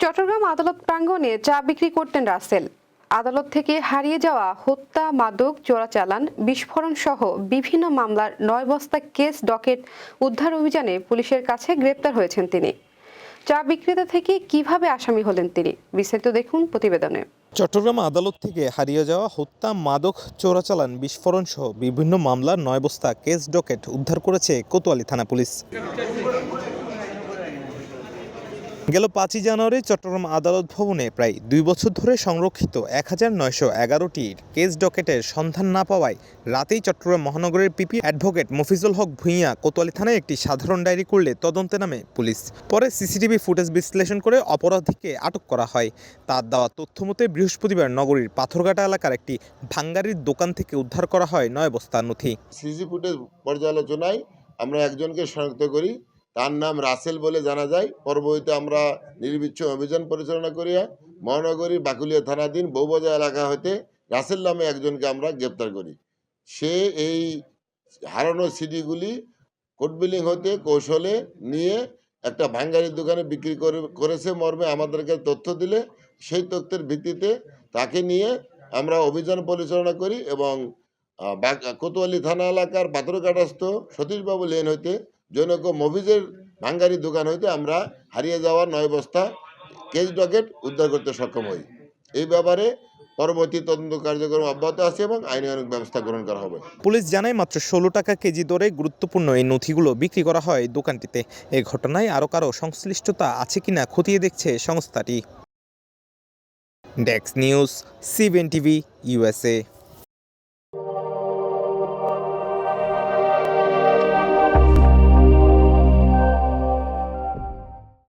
চট্টগ্রাম আদালত প্রাঙ্গণে চা বিক্রি করতেন রাসেল। আদালত থেকে হারিয়ে যাওয়া হত্যা, মাদক চোরাচালান, বিস্ফোরণ সহ বিভিন্ন মামলার ৯ বস্তা কেস ডকেট উদ্ধার অভিযানে পুলিশের কাছে গ্রেপ্তার হয়েছেন তিনি। চা বিক্রেতা থেকে কিভাবে আসামি হলেন তিনি, বিস্তারিত দেখুন প্রতিবেদনে। চট্টগ্রাম আদালত থেকে হারিয়ে যাওয়া হত্যা, মাদক চোরাচালান, বিস্ফোরণ সহ বিভিন্ন মামলার ৯ বস্তা কেস ডকেট উদ্ধার করেছে কোতোয়ালি থানা পুলিশ। গেল ৫ই জানুয়ারি চট্টগ্রাম আদালত ভবনে প্রায় ২ বছর ধরে সংরক্ষিত ১৯১১টির কেস ডকেটের সন্ধান না পাওয়ায় রাতেই চট্টগ্রাম মহানগরের পিপি অ্যাডভোকেট মফিজুল হক ভূঁইয়া কোতোয়ালি থানায় একটি সাধারণ ডায়েরি করলে তদন্তে নামে পুলিশ। পরে সিসিটিভি ফুটেজ বিশ্লেষণ করে অপরাধীকে আটক করা হয়। তার দেওয়া তথ্য মতে বৃহস্পতিবার নগরীর পাথরঘাটা এলাকার একটি ভাঙ্গারির দোকান থেকে উদ্ধার করা হয় ৯ বস্তা নথি। সিসি ফুটেজ পর্যালোচনায় আমরা একজনকে শনাক্ত করি, তার নাম রাসেল বলে জানা যায়। পরবর্তীতে আমরা নির্বিচ্ছিন্ন অভিযান পরিচালনা করিয়া মহানগরীর বাকুলিয়া থানাধীন বউবাজার এলাকা হতে রাসেল নামে একজনকে আমরা গ্রেপ্তার করি। সে এই হারানো সিডিগুলি কোর্ট বিলিং হতে কৌশলে নিয়ে একটা ভাঙ্গারির দোকানে বিক্রি করেছে মর্মে আমাদেরকে তথ্য দিলে সেই তথ্যের ভিত্তিতে তাকে নিয়ে আমরা অভিযান পরিচালনা করি এবং কোতোয়ালি থানা এলাকার পাথরঘাটাস্থ সতীশবাবু লেন হইতে জনক মফিজের ভাঙ্গারি দোকান হইতে আমরা হারিয়ে যাওয়া ৯ বস্তা কেস ডকেট উদ্ধার করতে সক্ষম হই। এই ব্যাপারে পরবর্তী তদন্ত কার্যক্রম অব্যাহত আছে এবং আইনানুগ ব্যবস্থা গ্রহণ করা হবে। পুলিশ জানায় মাত্র ১৬ টাকা কেজি দরে গুরুত্বপূর্ণ এই নথিগুলো বিক্রি করা হয় দোকানটিতে। এ ঘটনায় আরও কারো সংশ্লিষ্টতা আছে কিনা খতিয়ে দেখছে সংস্থাটি। Desk news, CBN TV, USA।